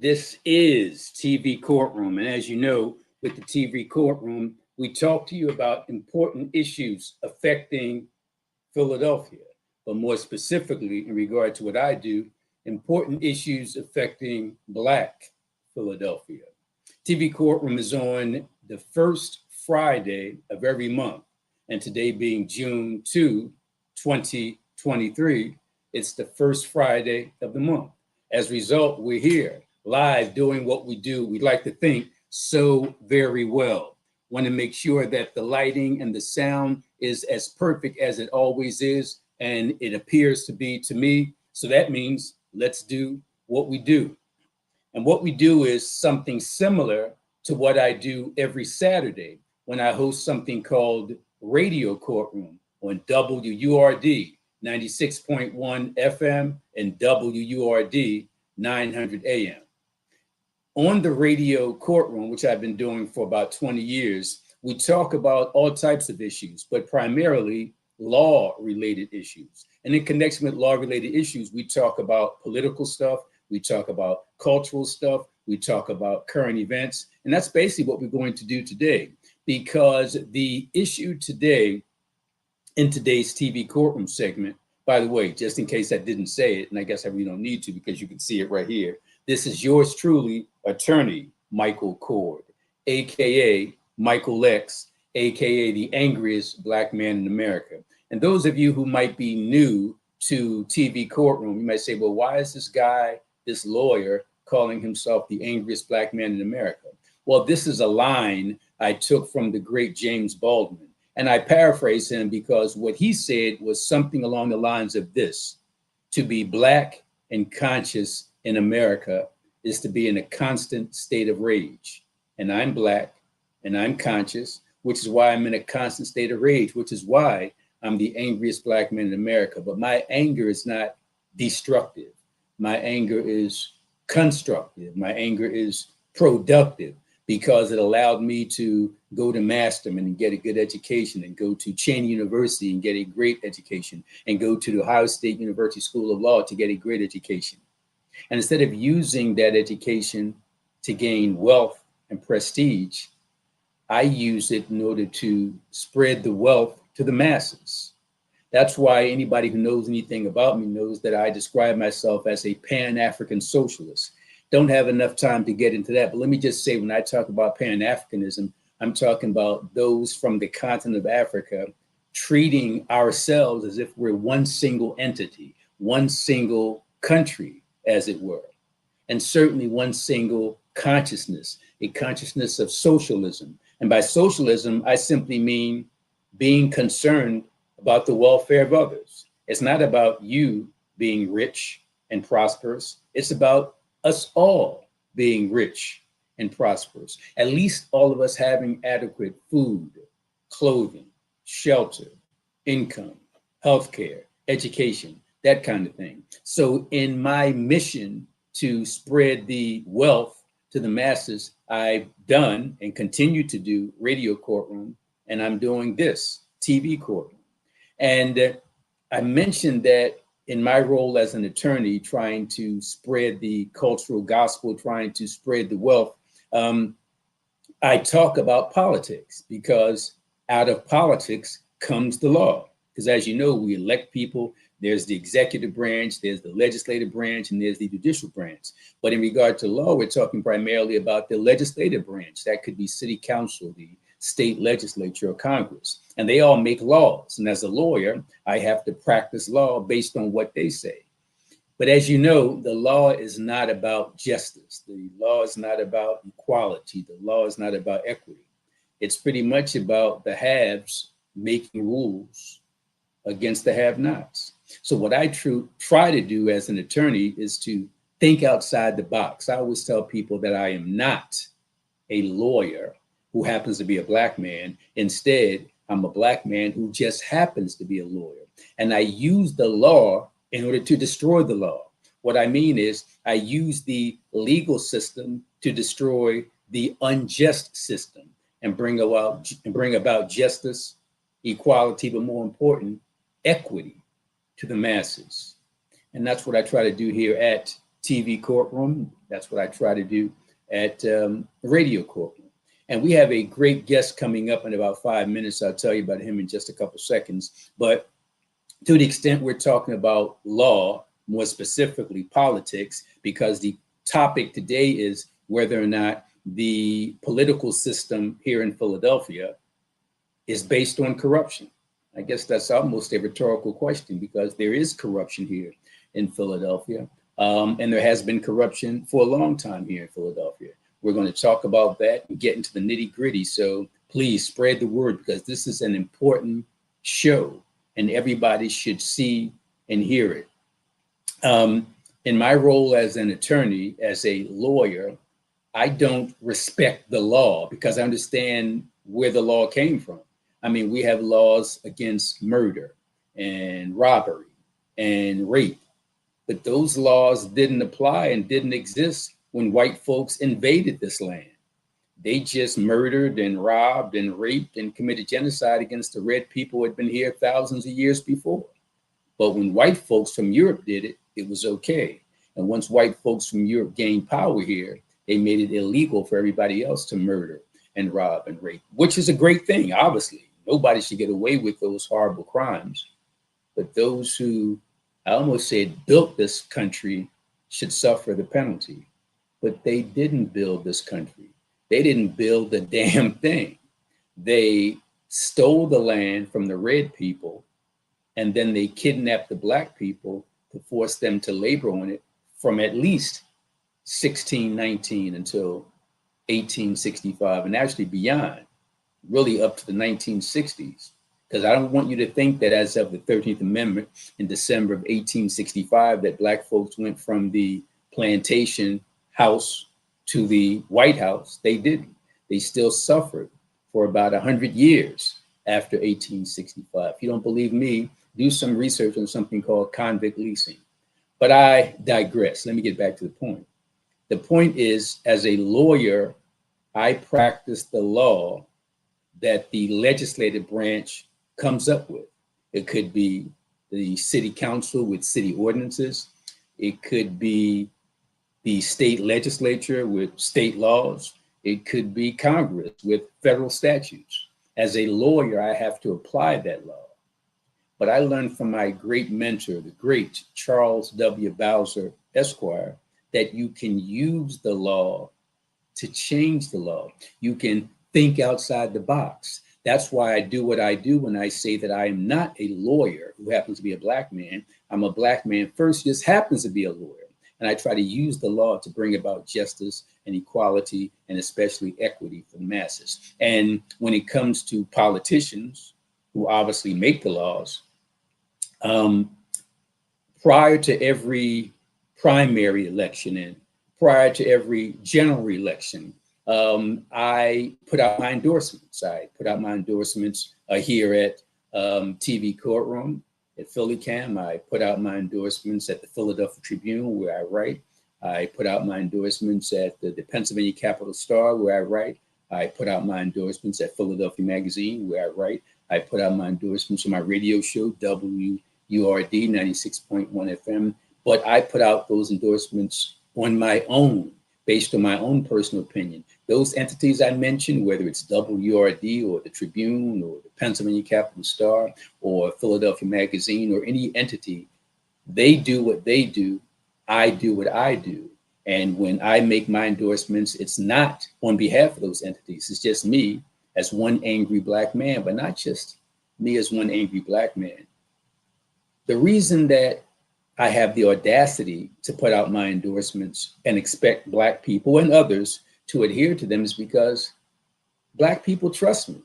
This is TV Courtroom. And as you know, with the TV Courtroom, we talk to you about important issues affecting Philadelphia, but more specifically, in regard to what I do, important issues affecting Black Philadelphia. TV Courtroom is on the first Friday of every month. And today being June 2, 2023, it's the first Friday of the month. As a result, we're here live doing what we do. We like to think so very well. Want to make sure that the lighting and the sound is as perfect as it always is, and it appears to be to me. So that means let's do what we do. And what we do is something similar to what I do every Saturday when I host something called Radio Courtroom on WURD 96.1 FM and WURD 900 AM. On the Radio Courtroom, which I've been doing for about 20 years, we talk about all types of issues, but primarily law-related issues. And in connection with law-related issues, we talk about political stuff, we talk about cultural stuff, we talk about current events, and that's basically what we're going to do today, because the issue today in today's TV Courtroom segment, by the way, just in case I didn't say it, and I guess I really don't need to because you can see it right here, this is yours truly, Attorney Michael Cord, AKA Michael X, AKA the angriest Black man in America. And those of you who might be new to TV Courtroom, you might say, well, why is this guy, this lawyer, calling himself the angriest Black man in America? Well, this is a line I took from the great James Baldwin. And I paraphrase him because what he said was something along the lines of this: to be Black and conscious in America is to be in a constant state of rage. And I'm Black and I'm conscious, which is why I'm in a constant state of rage, which is why I'm the angriest Black man in America. But my anger is not destructive. My anger is constructive. My anger is productive, because it allowed me to go to Masterman and get a good education, and go to Cheney University and get a great education, and go to the Ohio State University School of Law to get a great education. And instead of using that education to gain wealth and prestige, I use it in order to spread the wealth to the masses. That's why anybody who knows anything about me knows that I describe myself as a Pan-African socialist. Don't have enough time to get into that, but let me just say, when I talk about Pan-Africanism, I'm talking about those from the continent of Africa treating ourselves as if we're one single entity, one single country, as it were, and certainly one single consciousness, a consciousness of socialism. And by socialism, I simply mean being concerned about the welfare of others. It's not about you being rich and prosperous. It's about us all being rich and prosperous. At least all of us having adequate food, clothing, shelter, income, healthcare, education, that kind of thing. So in my mission to spread the wealth to the masses, I've done and continue to do Radio Courtroom, and I'm doing this, TV Courtroom. And I mentioned that in my role as an attorney, trying to spread the cultural gospel, trying to spread the wealth, I talk about politics, because out of politics comes the law. Because as you know, we elect people. There's the executive branch, there's the legislative branch, and there's the judicial branch. But in regard to law, we're talking primarily about the legislative branch. That could be city council, the state legislature, or Congress. And they all make laws. And as a lawyer, I have to practice law based on what they say. But as you know, the law is not about justice. The law is not about equality. The law is not about equity. It's pretty much about the haves making rules against the have-nots. So what I try to do as an attorney is to think outside the box. I always tell people that I am not a lawyer who happens to be a Black man. Instead, I'm a Black man who just happens to be a lawyer. And I use the law in order to destroy the law. What I mean is I use the legal system to destroy the unjust system and bring about justice, equality, but more important, equity to the masses. And that's what I try to do here at TV Courtroom. That's what I try to do at Radio Courtroom. And we have a great guest coming up in about 5 minutes. I'll tell you about him in just a couple seconds. But to the extent we're talking about law, more specifically politics, because the topic today is whether or not the political system here in Philadelphia is based on corruption. I guess that's almost a rhetorical question, because there is corruption here in Philadelphia. And there has been corruption for a long time here in Philadelphia. We're going to talk about that and get into the nitty gritty. So please spread the word, because this is an important show and everybody should see and hear it. In my role as an attorney, as a lawyer, I don't respect the law because I understand where the law came from. I mean, we have laws against murder and robbery and rape, but those laws didn't apply and didn't exist when white folks invaded this land. They just murdered and robbed and raped and committed genocide against the red people who had been here thousands of years before. But when white folks from Europe did it, it was okay. And once white folks from Europe gained power here, they made it illegal for everybody else to murder and rob and rape, which is a great thing, obviously. Nobody should get away with those horrible crimes. But those who, I almost said, built this country should suffer the penalty. But they didn't build this country. They didn't build the damn thing. They stole the land from the red people, and then they kidnapped the black people to force them to labor on it from at least 1619 until 1865, and actually beyond, really up to the 1960s. Because I don't want you to think that as of the 13th Amendment in December of 1865, that black folks went from the plantation house to the White House. They didn't. They still suffered for about 100 years after 1865. If you don't believe me, do some research on something called convict leasing. But I digress. Let me get back to the point. The point is, as a lawyer, I practice the law that the legislative branch comes up with. It could be the city council with city ordinances. It could be the state legislature with state laws. It could be Congress with federal statutes. As a lawyer, I have to apply that law. But I learned from my great mentor, the great Charles W. Bowser, Esquire, that you can use the law to change the law. You can think outside the box. That's why I do what I do when I say that I am not a lawyer who happens to be a black man. I'm a black man first, just happens to be a lawyer. And I try to use the law to bring about justice and equality, and especially equity for the masses. And when it comes to politicians who obviously make the laws, prior to every primary election and prior to every general election, I put out my endorsements. I put out my endorsements here at TV Courtroom, at PhillyCam. I put out my endorsements at the Philadelphia Tribune, where I write. I put out my endorsements at the Pennsylvania Capital Star, where I write. I put out my endorsements at Philadelphia Magazine, where I write. I put out my endorsements on my radio show, WURD 96.1 FM. But I put out those endorsements on my own, based on my own personal opinion. Those entities I mentioned, whether it's WURD or the Tribune or the Pennsylvania Capital Star or Philadelphia Magazine or any entity, they do what they do. I do what I do. And when I make my endorsements, it's not on behalf of those entities. It's just me as one angry black man, but not just me as one angry black man. The reason that I have the audacity to put out my endorsements and expect black people and others to adhere to them is because black people trust me.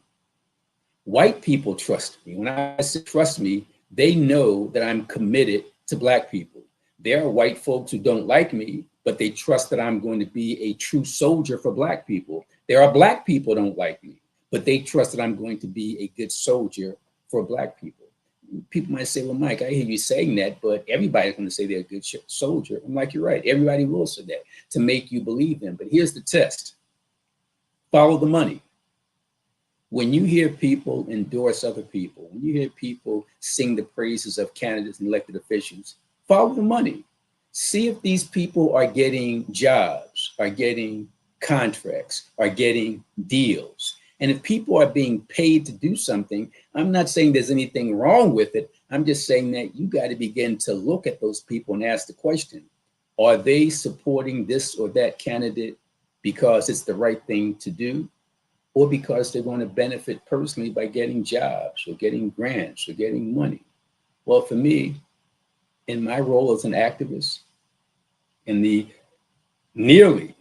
White people trust me. When I say trust me, they know that I'm committed to black people. There are white folks who don't like me, but they trust that I'm going to be a true soldier for black people. There are black people who don't like me, but they trust that I'm going to be a good soldier for black people. People might say, well, Mike, I hear you saying that, but everybody's going to say they're a good soldier. I'm like, you're right. Everybody will say that to make you believe them. But here's the test. Follow the money. When you hear people endorse other people, when you hear people sing the praises of candidates and elected officials, follow the money. See if these people are getting jobs, are getting contracts, are getting deals. And if people are being paid to do something, I'm not saying there's anything wrong with it. I'm just saying that you got to begin to look at those people and ask the question, are they supporting this or that candidate because it's the right thing to do, or because they're going to benefit personally by getting jobs or getting grants or getting money? Well, for me, in my role as an activist, in the nearly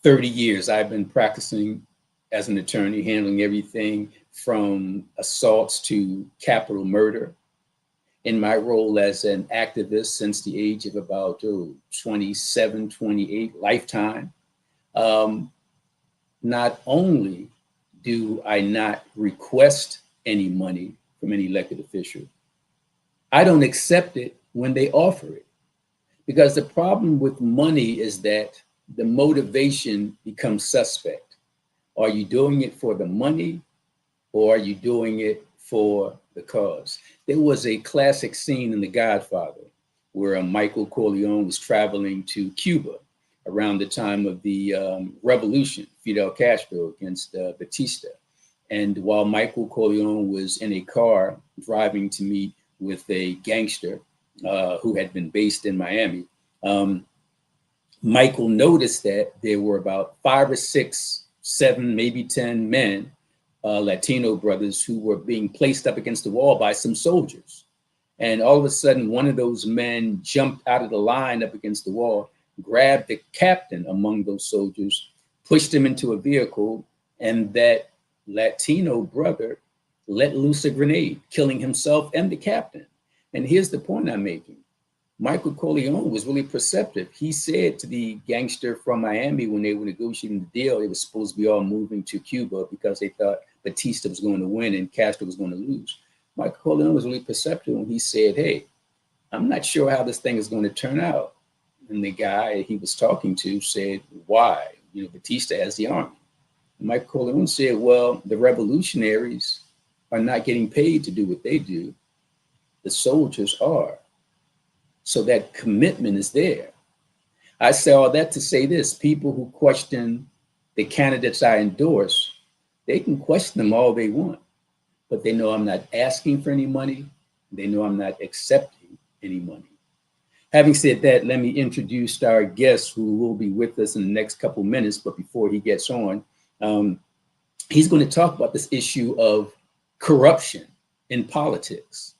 30 years I've been practicing as an attorney, handling everything from assaults to capital murder, in my role as an activist since the age of about 27, 28, lifetime, not only do I not request any money from any elected official, I don't accept it when they offer it. Because the problem with money is that the motivation becomes suspect. Are you doing it for the money, or are you doing it for the cause? There was a classic scene in The Godfather where Michael Corleone was traveling to Cuba around the time of the revolution, Fidel Castro against Batista. And while Michael Corleone was in a car driving to meet with a gangster who had been based in Miami, Michael noticed that there were about 5 or 6, 7, maybe 10 men, Latino brothers, who were being placed up against the wall by some soldiers. And all of a sudden, one of those men jumped out of the line up against the wall, grabbed the captain among those soldiers, pushed him into a vehicle, and that Latino brother let loose a grenade, killing himself and the captain. And here's the point I'm making. Michael Corleone was really perceptive. He said to the gangster from Miami when they were negotiating the deal, they were supposed to be all moving to Cuba because they thought Batista was going to win and Castro was going to lose. Michael Corleone was really perceptive when he said, hey, I'm not sure how this thing is going to turn out. And the guy he was talking to said, why? You know, Batista has the army. And Michael Corleone said, well, the revolutionaries are not getting paid to do what they do. The soldiers are. So that commitment is there. I say all that to say this: people who question the candidates I endorse, they can question them all they want, but they know I'm not asking for any money. They know I'm not accepting any money. Having said that, let me introduce our guest who will be with us in the next couple minutes. But before he gets on, he's going to talk about this issue of corruption in politics,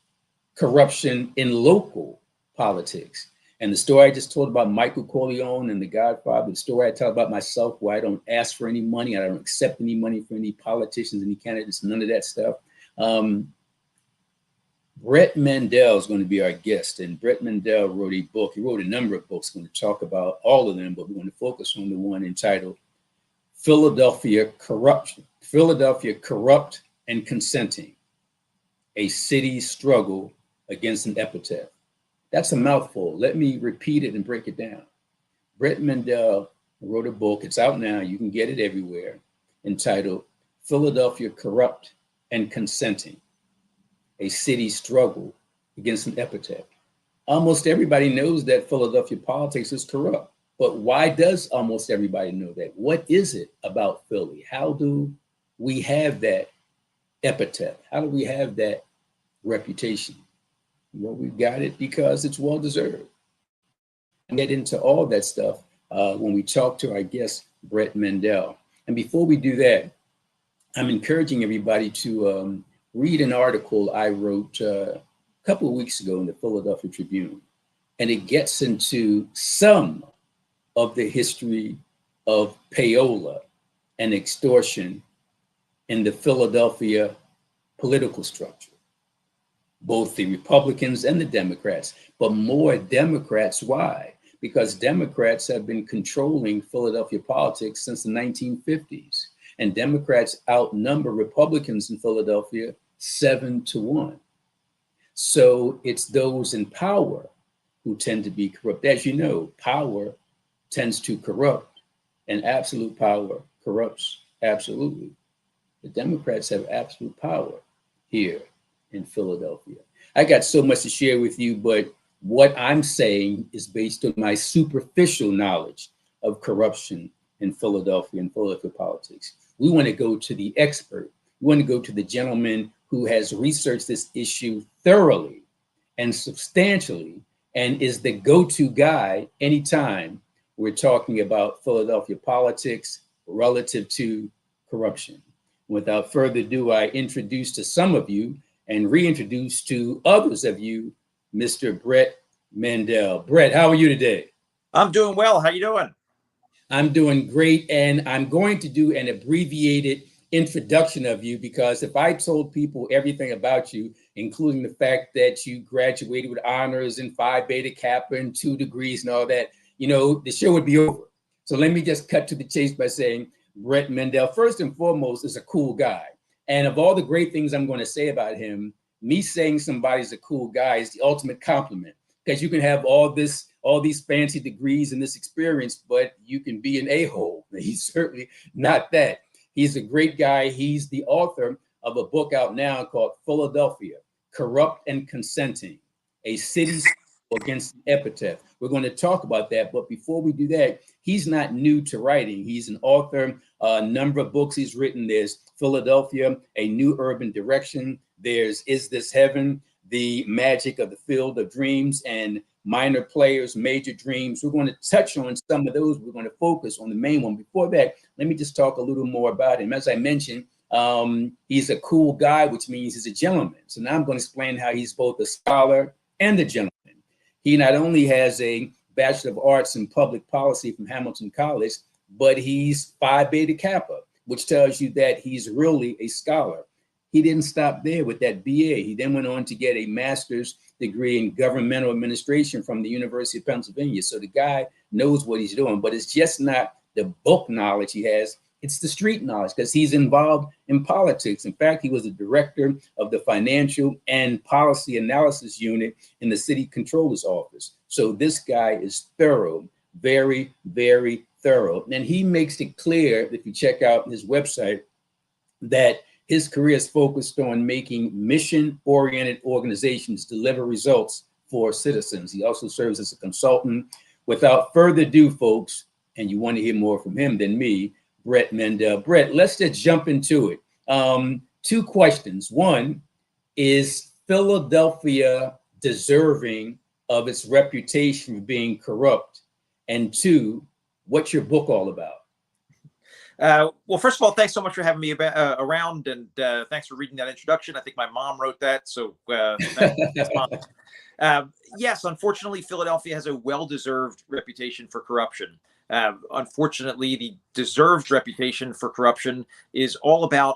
corruption in local politics. And the story I just told about Michael Corleone and The Godfather, the story I tell about myself, where I don't ask for any money, I don't accept any money from any politicians, any candidates, none of that stuff. Brett Mandel is going to be our guest, and Brett Mandel wrote a book. He wrote a number of books. We're going to talk about all of them, but we're going to focus on the one entitled Philadelphia Corrupt and Consenting, a city's struggle against an epitaph. That's a mouthful. Let me repeat it and break it down. Brett Mandel wrote a book. It's out now. You can get it everywhere, entitled Philadelphia Corrupt and Consenting, a city's struggle against an epitaph. Almost everybody knows that Philadelphia politics is corrupt. But why does almost everybody know that? What is it about Philly? How do we have that epitaph? How do we have that reputation? Well, we got it because it's well-deserved. And get into all that stuff when we talk to our guest, Brett Mandel. And before we do that, I'm encouraging everybody to read an article I wrote a couple of weeks ago in the Philadelphia Tribune. And it gets into some of the history of payola and extortion in the Philadelphia political structure. Both the Republicans and the Democrats, but more Democrats. Why? Because Democrats have been controlling Philadelphia politics since the 1950s, and Democrats outnumber Republicans in Philadelphia 7-1. So it's those in power who tend to be corrupt. As you know, power tends to corrupt, and absolute power corrupts absolutely. The Democrats have absolute power here in Philadelphia. I got so much to share with you, but What I'm saying is based on my superficial knowledge of corruption in Philadelphia and Philadelphia politics. We want to go to the expert. We want to go to the gentleman who has researched this issue thoroughly and substantially and is the go-to guy anytime we're talking about Philadelphia politics relative to corruption. Without further ado, I introduce to some of you and reintroduce to others of you, Mr. Brett Mandel. Brett, how are you today? I'm doing well. How you doing? I'm doing great, and I'm going to do an abbreviated introduction of you because if I told people everything about you, including the fact that you graduated with honors in Phi Beta Kappa and 2 degrees and all that, you know, the show would be over. So let me just cut to the chase by saying Brett Mandel, first and foremost, is a cool guy. And of all the great things I'm going to say about him, me saying somebody's a cool guy is the ultimate compliment, because you can have all these fancy degrees and this experience, but you can be an a-hole. He's certainly not that. He's a great guy. He's the author of a book out now called Philadelphia, Corrupt and Consenting, a city's against the epitaph. We're going to talk about that. But before we do that, he's not new to writing. He's an author, a number of books he's written. There's Philadelphia, A New Urban Direction. There's Is This Heaven? The Magic of the Field of Dreams, and Minor Players, Major Dreams. We're going to touch on some of those. We're going to focus on the main one. Before that, let me just talk a little more about him. As I mentioned, he's a cool guy, which means he's a gentleman. So now I'm going to explain how he's both a scholar and a gentleman. He not only has a Bachelor of Arts in Public Policy from Hamilton College, but he's Phi Beta Kappa, which tells you that he's really a scholar. He didn't stop there with that BA. He then went on to get a master's degree in governmental administration from the University of Pennsylvania. So the guy knows what he's doing, but it's just not the book knowledge he has. It's the street knowledge, because he's involved in politics. In fact, he was the director of the Financial and Policy Analysis Unit in the City Controller's Office. So this guy is thorough, very, very thorough. And he makes it clear, if you check out his website, that his career is focused on making mission-oriented organizations deliver results for citizens. He also serves as a consultant. Without further ado, folks, and you want to hear more from him than me, Brett Mandel. Brett, let's just jump into it. 2 questions. One, is Philadelphia deserving of its reputation for being corrupt? And 2, what's your book all about? Well, first of all, thanks so much for having me around, and thanks for reading that introduction. I think my mom wrote that, so thanks, Mom. Yes, unfortunately, Philadelphia has a well-deserved reputation for corruption. Unfortunately, the deserved reputation for corruption is all about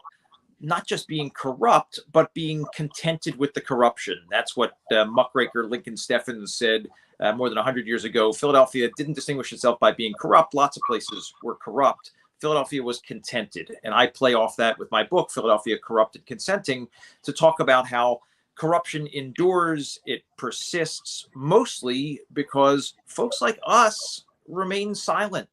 not just being corrupt, but being contented with the corruption. That's what muckraker Lincoln Steffens said more than 100 years ago. Philadelphia didn't distinguish itself by being corrupt. Lots of places were corrupt. Philadelphia was contented. And I play off that with my book, Philadelphia, Corrupt and Consenting, to talk about how corruption endures, it persists, mostly because folks like us remain silent,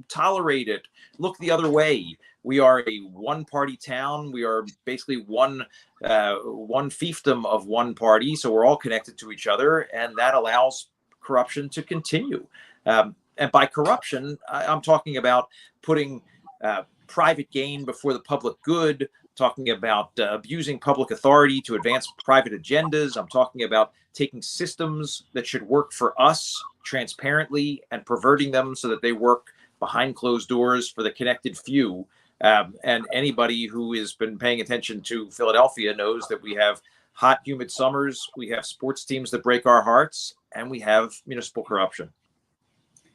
tolerate it, look the other way. We are a one-party town. We are basically one fiefdom of one party, so we're all connected to each other, and that allows corruption to continue. And by corruption, I'm talking about putting private gain before the public good, talking about abusing public authority to advance private agendas. I'm talking about taking systems that should work for us transparently and perverting them so that they work behind closed doors for the connected few. And anybody who has been paying attention to Philadelphia knows that we have hot, humid summers, we have sports teams that break our hearts, and we have municipal corruption.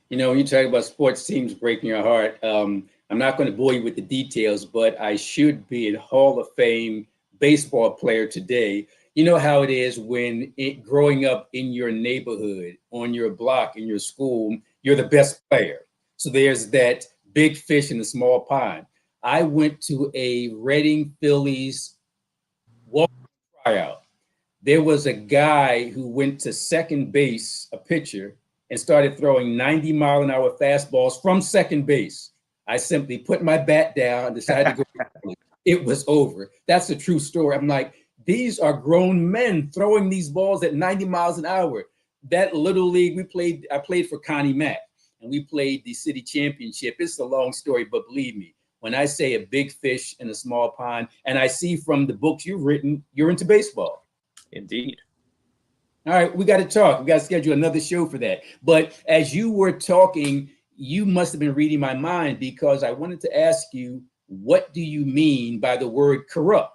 You know, when you talk about sports teams breaking your heart, I'm not going to bore you with the details, but I should be a Hall of Fame baseball player today. You know how it is when growing up in your neighborhood, on your block, in your school, you're the best player. So there's that big fish in the small pond. I went to a Reading Phillies walk tryout. There was a guy who went to second base, a pitcher, and started throwing 90-mile-an-hour fastballs from second base. I simply put my bat down and decided to go. It was over. That's a true story. I'm like, these are grown men throwing these balls at 90 miles an hour. that little league I played for Connie Mack, and we played the city championship. It's a long story, but believe me, when I say a big fish in a small pond, and I see from the books you've written, you're into baseball. Indeed. All right, we got to talk. We got to schedule another show for that. But as you were talking, you must have been reading my mind, because I wanted to ask you, what do you mean by the word corrupt?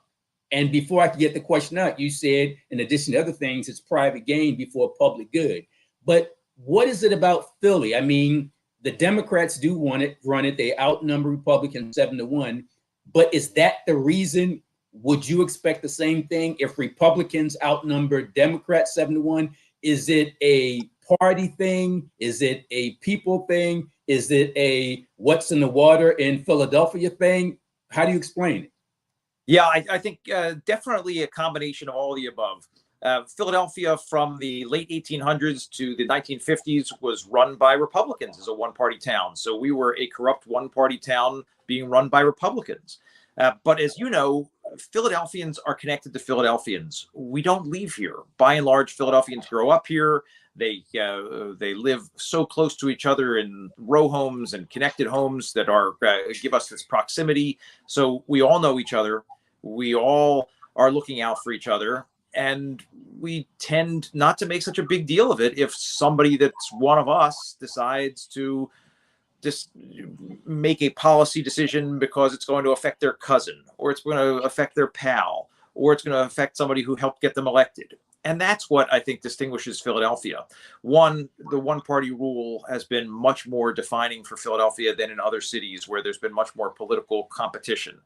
And before I could get the question out, you said, in addition to other things, it's private gain before public good. But what is it about Philly? I mean, the Democrats do run it. They outnumber Republicans 7-1. But is that the reason? Would you expect the same thing if Republicans outnumber Democrats 7-1? Is it a party thing? Is it a people thing? Is it a what's in the water in Philadelphia thing? How do you explain it? Yeah, I think definitely a combination of all of the above. Philadelphia from the late 1800s to the 1950s was run by Republicans as a one-party town. So we were a corrupt one-party town being run by Republicans. But as you know, Philadelphians are connected to Philadelphians. We don't leave here. By and large, Philadelphians grow up here. They live so close to each other in row homes and connected homes that are give us this proximity. So we all know each other. We all are looking out for each other. And we tend not to make such a big deal of it if somebody that's one of us decides to just make a policy decision because it's going to affect their cousin, or it's going to affect their pal, or it's going to affect somebody who helped get them elected. And that's what I think distinguishes Philadelphia. One, the one-party rule has been much more defining for Philadelphia than in other cities where there's been much more political competition.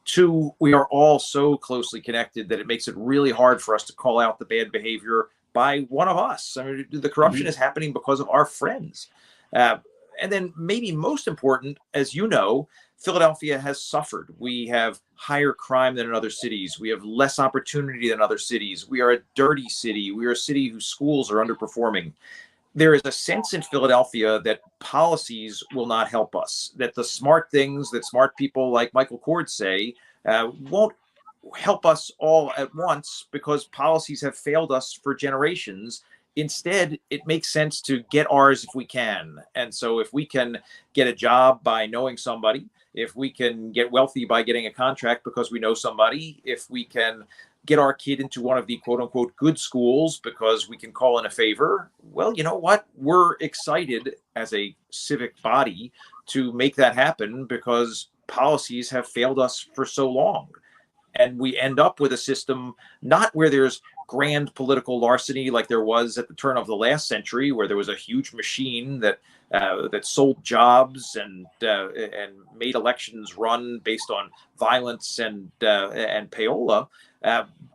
Two, we are all so closely connected that it makes it really hard for us to call out the bad behavior by one of us. I mean, the corruption is happening because of our friends. And then maybe most important, as you know, Philadelphia has suffered. We have higher crime than in other cities. We have less opportunity than other cities. We are a dirty city. We are a city whose schools are underperforming. There is a sense in Philadelphia that policies will not help us, that the smart things that smart people like Michael Kord say won't help us all at once because policies have failed us for generations. Instead, it makes sense to get ours if we can. And so if we can get a job by knowing somebody, if we can get wealthy by getting a contract because we know somebody, if we can get our kid into one of the quote unquote good schools because we can call in a favor, well, you know what? We're excited as a civic body to make that happen because policies have failed us for so long. And we end up with a system not where there's grand political larceny like there was at the turn of the last century, where there was a huge machine that sold jobs and made elections run based on violence and payola.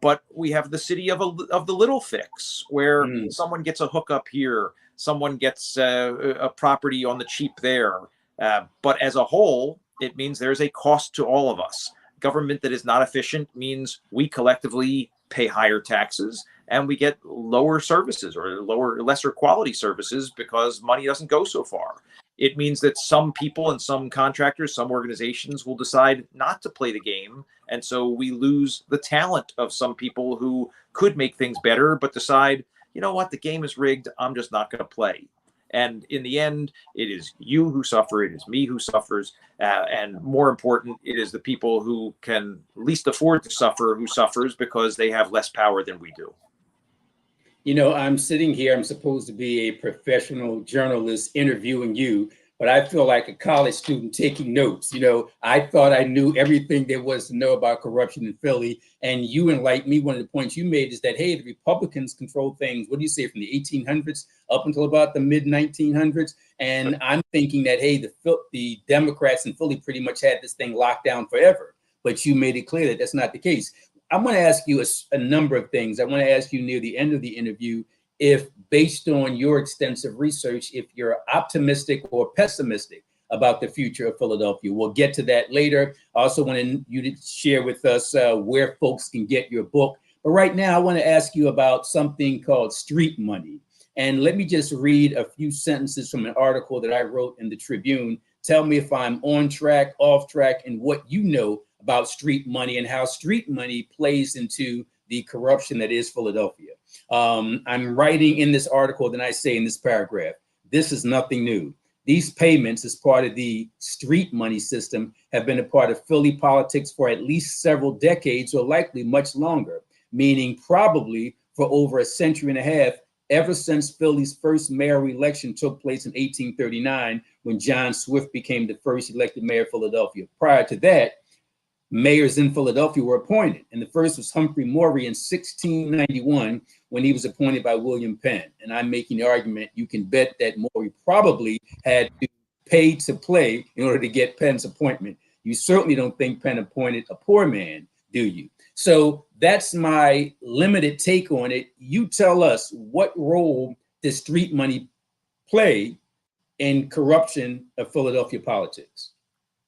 But we have the city of the little fix, where someone gets a hookup here, someone gets a property on the cheap there. But as a whole, it means there's a cost to all of us. Government that is not efficient means we collectively pay higher taxes and we get lower services or lesser quality services because money doesn't go so far. It means that some people and some contractors, some organizations will decide not to play the game. And so we lose the talent of some people who could make things better, but decide, you know what, the game is rigged. I'm just not going to play. And in the end, it is you who suffer. It is me who suffers. And more important, it is the people who can least afford to suffer who suffers because they have less power than we do. You know, I'm sitting here, I'm supposed to be a professional journalist interviewing you, but I feel like a college student taking notes. You know, I thought I knew everything there was to know about corruption in Philly. And you enlightened me. One of the points you made is that, hey, the Republicans control things, what do you say, from the 1800s up until about the mid 1900s. And I'm thinking that, hey, the Democrats in Philly pretty much had this thing locked down forever. But you made it clear that that's not the case. I'm going to ask you a number of things. I want to ask you near the end of the interview if, based on your extensive research, if you're optimistic or pessimistic about the future of Philadelphia. We'll get to that later. I also want you to share with us where folks can get your book. But right now, I want to ask you about something called street money. And let me just read a few sentences from an article that I wrote in the Tribune. Tell me if I'm on track, off track, and what you know about street money and how street money plays into the corruption that is Philadelphia. I'm writing in this article, then I say in this paragraph, this is nothing new. These payments, as part of the street money system, have been a part of Philly politics for at least several decades, or likely much longer, meaning probably for over a century and a half, ever since Philly's first mayoral election took place in 1839, when John Swift became the first elected mayor of Philadelphia. Prior to that, mayors in Philadelphia were appointed, and the first was Humphrey Maury in 1691, when he was appointed by William Penn. And I'm making the argument, you can bet that Maury probably had to pay to play in order to get Penn's appointment. You certainly don't think Penn appointed a poor man, do you? So that's my limited take on it. You tell us, what role does street money play in corruption of Philadelphia politics?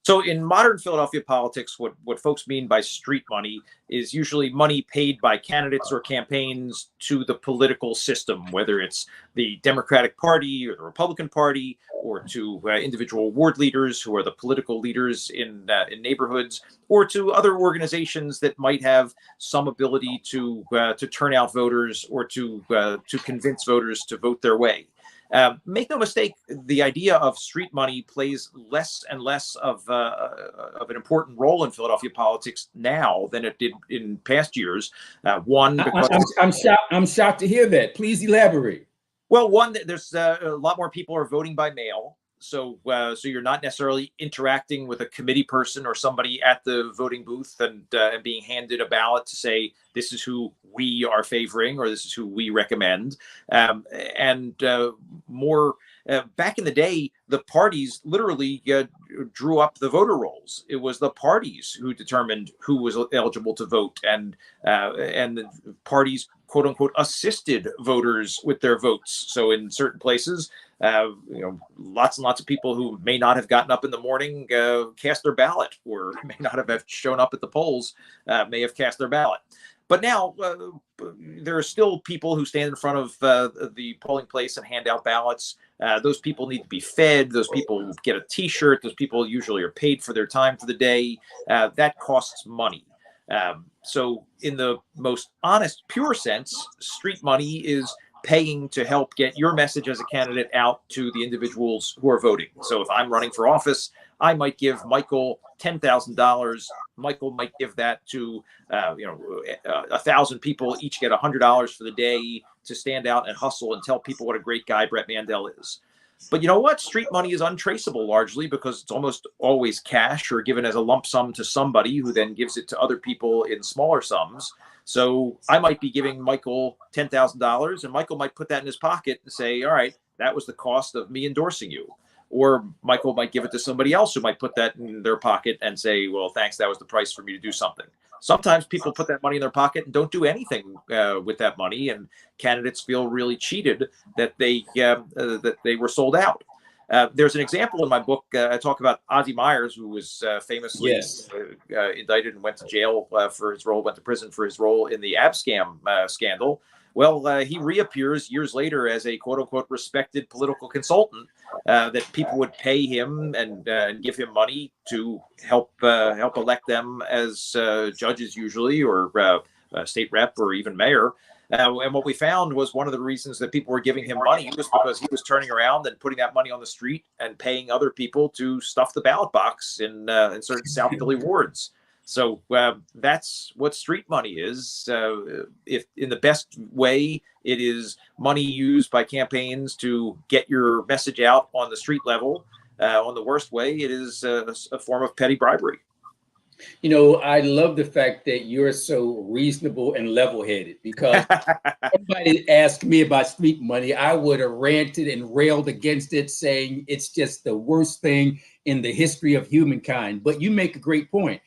So in modern Philadelphia politics, what folks mean by street money is usually money paid by candidates or campaigns to the political system, whether it's the Democratic Party or the Republican Party, or to individual ward leaders who are the political leaders in neighborhoods, or to other organizations that might have some ability to turn out voters, or to convince voters to vote their way. Make no mistake, the idea of street money plays less and less of an important role in Philadelphia politics now than it did in past years. One, because I'm shocked to hear that. Please elaborate. Well, one, there's a lot more people are voting by mail. So you're not necessarily interacting with a committee person or somebody at the voting booth and being handed a ballot to say, this is who we are favoring, or this is who we recommend. More back in the day, the parties literally drew up the voter rolls. It was the parties who determined who was eligible to vote, and the parties, quote unquote, assisted voters with their votes. So in certain places, lots and lots of people who may not have gotten up in the morning cast their ballot, or may not have shown up at the polls, may have cast their ballot. But now there are still people who stand in front of the polling place and hand out ballots. Those people need to be fed. Those people get a T-shirt. Those people usually are paid for their time for the day. That costs money. So in the most honest, pure sense, street money is paying to help get your message as a candidate out to the individuals who are voting. So if I'm running for office, I might give Michael $10,000. Michael might give that to 1,000 people, each get $100 for the day to stand out and hustle and tell people what a great guy Brett Mandel is. But you know what? Street money is untraceable largely because it's almost always cash or given as a lump sum to somebody who then gives it to other people in smaller sums. So I might be giving Michael $10,000 and Michael might put that in his pocket and say, all right, that was the cost of me endorsing you. Or Michael might give it to somebody else who might put that in their pocket and say, well, thanks, that was the price for me to do something. Sometimes people put that money in their pocket and don't do anything with that money, and candidates feel really cheated that they were sold out. There's an example in my book. I talk about Ozzie Myers, who was famously indicted and went to jail for his role, went to prison for his role in the Abscam scandal. Well, he reappears years later as a quote unquote respected political consultant that people would pay him and give him money to help elect them as judges usually, or state rep, or even mayor. And what we found was one of the reasons that people were giving him money was because he was turning around and putting that money on the street and paying other people to stuff the ballot box in certain South Philly wards. So that's what street money is. If in the best way, it is money used by campaigns to get your message out on the street level. On the worst way, it is a form of petty bribery. You know, I love the fact that you're so reasonable and level-headed, because if somebody asked me about street money, I would have ranted and railed against it, saying it's just the worst thing in the history of humankind. But you make a great point.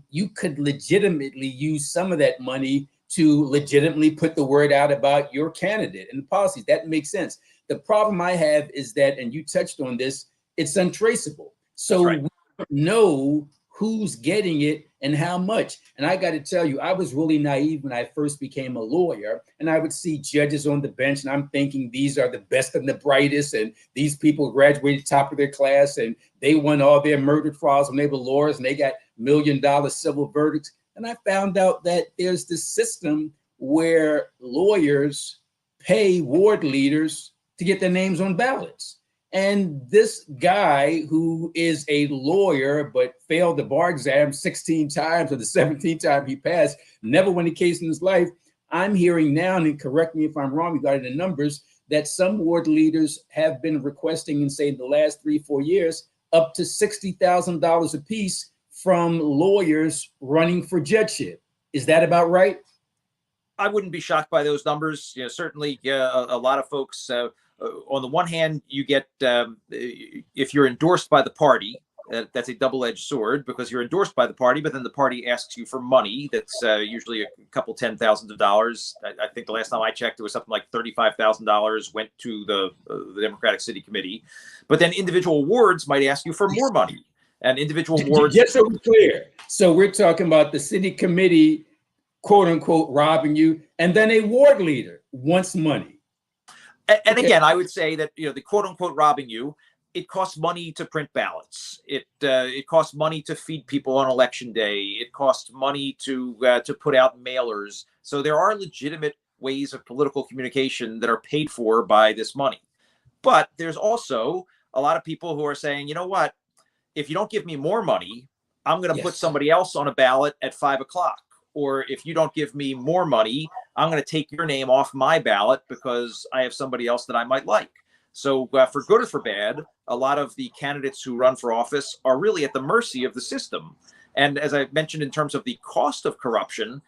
You could legitimately use some of that money to legitimately put the word out about your candidate and the policies. That makes sense. The problem I have is that, and you touched on this, it's untraceable. So we don't know who's getting it and how much. And I got to tell you, I was really naive when I first became a lawyer, and I would see judges on the bench and I'm thinking these are the best and the brightest, and these people graduated top of their class and they won all their murder trials when they were lawyers and they got $1 million civil verdicts. And I found out that there's this system where lawyers pay ward leaders to get their names on ballots. And this guy who is a lawyer but failed the bar exam 16 times, or the 17th time he passed, never won a case in his life. I'm hearing now, and correct me if I'm wrong regarding the numbers, that some ward leaders have been requesting in, say, the last 3-4 years, up to $60,000 apiece from lawyers running for judgeship. Is that about right? I wouldn't be shocked by those numbers. Certainly a lot of folks, on the one hand, you get, if you're endorsed by the party, that's a double-edged sword, because you're endorsed by the party, but then the party asks you for money. That's usually a couple $10,000s. I think the last time I checked, it was something like $35,000 went to the Democratic City Committee. But then individual wards might ask you for more money. And individual wards... Just so we're clear. So we're talking about the city committee, quote unquote, robbing you, and then a ward leader wants money. And again, I would say that, the quote unquote robbing you, it costs money to print ballots. It costs money to feed people on election day. It costs money to put out mailers. So there are legitimate ways of political communication that are paid for by this money. But there's also a lot of people who are saying, you know what, if you don't give me more money, I'm going to put somebody else on a ballot at 5 o'clock. Or if you don't give me more money, I'm going to take your name off my ballot because I have somebody else that I might like. So for good or for bad, a lot of the candidates who run for office are really at the mercy of the system. And as I mentioned, in terms of the cost of corruption,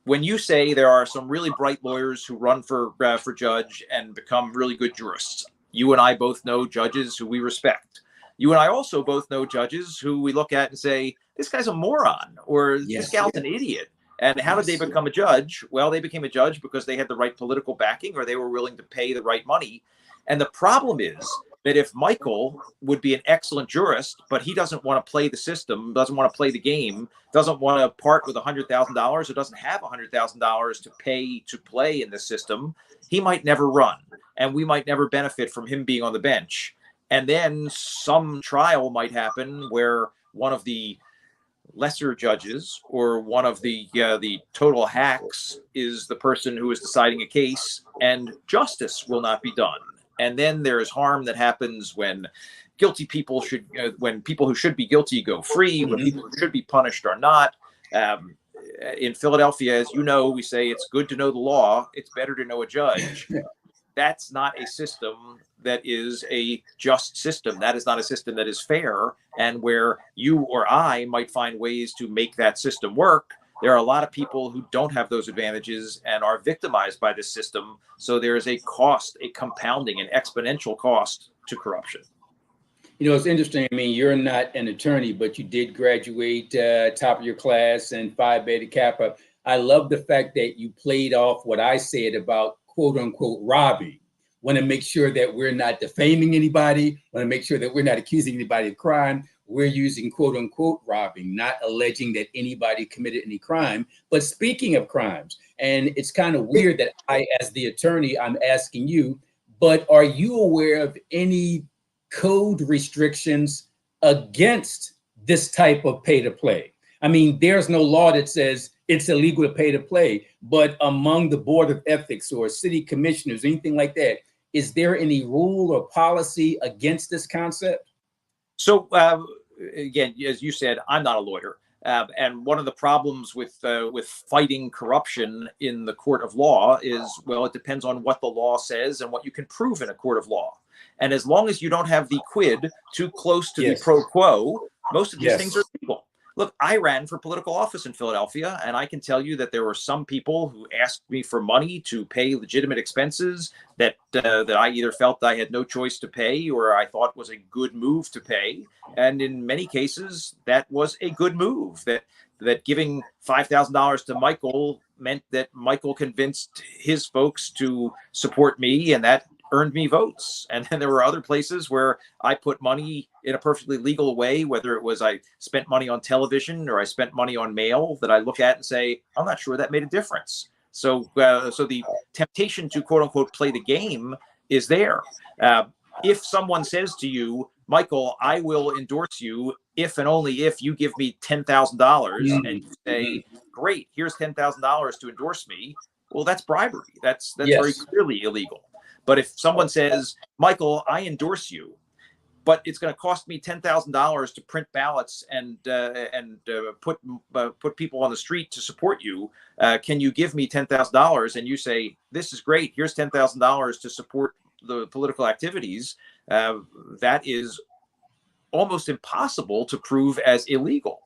when you say there are some really bright lawyers who run for judge and become really good jurists, you and I both know judges who we respect. You and I also both know judges who we look at and say, this guy's a moron, or this gal's an idiot. And how did they become a judge? Well, they became a judge because they had the right political backing, or they were willing to pay the right money. And the problem is that if Michael would be an excellent jurist, but he doesn't want to play the system, doesn't want to play the game, doesn't want to part with $100,000, or doesn't have $100,000 to pay to play in the system, he might never run. And we might never benefit from him being on the bench. And then some trial might happen where one of the lesser judges or one of the total hacks is the person who is deciding a case, and justice will not be done. And then there's harm that happens when guilty people when people who should be guilty go free, when people who should be punished are not. In Philadelphia, as you know, we say it's good to know the law. It's better to know a judge. That's not a system that is a just system. That is not a system that is fair, and where you or I might find ways to make that system work. There are a lot of people who don't have those advantages and are victimized by this system. So there is a cost, a compounding, an exponential cost to corruption. It's interesting. I mean, you're not an attorney, but you did graduate top of your class and Phi Beta Kappa. I love the fact that you played off what I said about quote unquote robbing. Want to make sure that we're not defaming anybody. Want to make sure that we're not accusing anybody of crime. We're using quote unquote robbing, not alleging that anybody committed any crime. But speaking of crimes, and it's kind of weird that I, as the attorney, I'm asking you, but are you aware of any code restrictions against this type of pay to play? I mean, there's no law that says it's illegal to pay to play, but among the Board of Ethics or city commissioners, anything like that, is there any rule or policy against this concept? So again, as you said, I'm not a lawyer. And one of the problems with fighting corruption in the court of law is, well, it depends on what the law says and what you can prove in a court of law. And as long as you don't have the quid too close to the pro quo, most of these things are legal. Look, I ran for political office in Philadelphia, and I can tell you that there were some people who asked me for money to pay legitimate expenses that I either felt I had no choice to pay or I thought was a good move to pay. And in many cases, that was a good move. That giving $5,000 to Michael meant that Michael convinced his folks to support me, and that earned me votes. And then there were other places where I put money in a perfectly legal way, whether it was I spent money on television or I spent money on mail, that I look at and say, I'm not sure that made a difference. So the temptation to quote unquote play the game is there. If someone says to you, Michael, I will endorse you if and only if you give me $10,000, and you say, great, here's $10,000 to endorse me, well, that's bribery. That's very Yes. clearly illegal. But if someone says, Michael, I endorse you, but it's going to cost me $10,000 to print ballots and put people on the street to support you. Can you give me $10,000? And you say, this is great. Here's $10,000 to support the political activities. That is almost impossible to prove as illegal.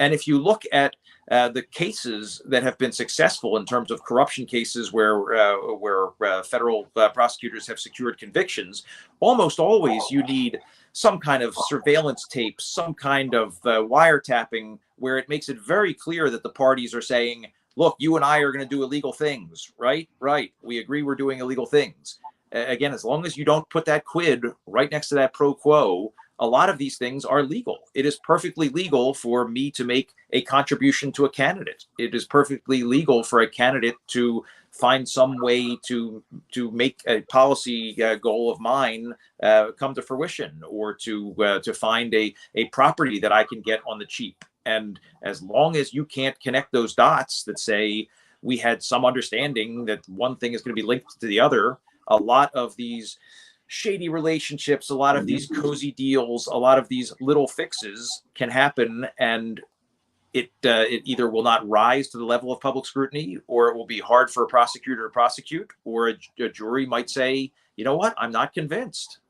And if you look at the cases that have been successful in terms of corruption cases where federal prosecutors have secured convictions, almost always you need some kind of surveillance tape, some kind of wiretapping, where it makes it very clear that the parties are saying, look, you and I are going to do illegal things, right? Right. We agree we're doing illegal things. Again, as long as you don't put that quid right next to that pro quo, a lot of these things are legal. It is perfectly legal for me to make a contribution to a candidate. It is perfectly legal for a candidate to find some way to make a policy goal of mine come to fruition, or to find a property that I can get on the cheap. And as long as you can't connect those dots that say we had some understanding that one thing is going to be linked to the other, a lot of these shady relationships, a lot of these cozy deals, a lot of these little fixes can happen, and it either will not rise to the level of public scrutiny, or it will be hard for a prosecutor to prosecute, or a jury might say, you know what, I'm not convinced.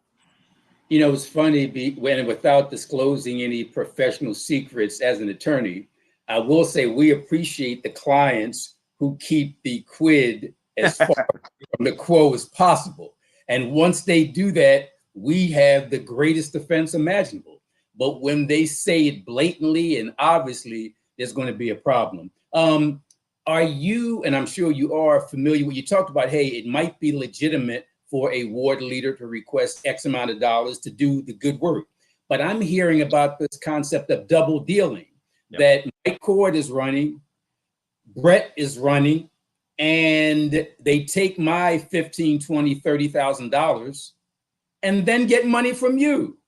You know, it's funny, when without disclosing any professional secrets as an attorney, I will say we appreciate the clients who keep the quid as far from the quo as possible. And once they do that, we have the greatest defense imaginable. But when they say it blatantly and obviously, there's going to be a problem. Are you, and I'm sure you are familiar with, you talked about, hey, it might be legitimate for a ward leader to request X amount of dollars to do the good work. But I'm hearing about this concept of double dealing, that Mike Cord is running, Brett is running, and they take my $15,000, $20,000, $30,000 and then get money from you.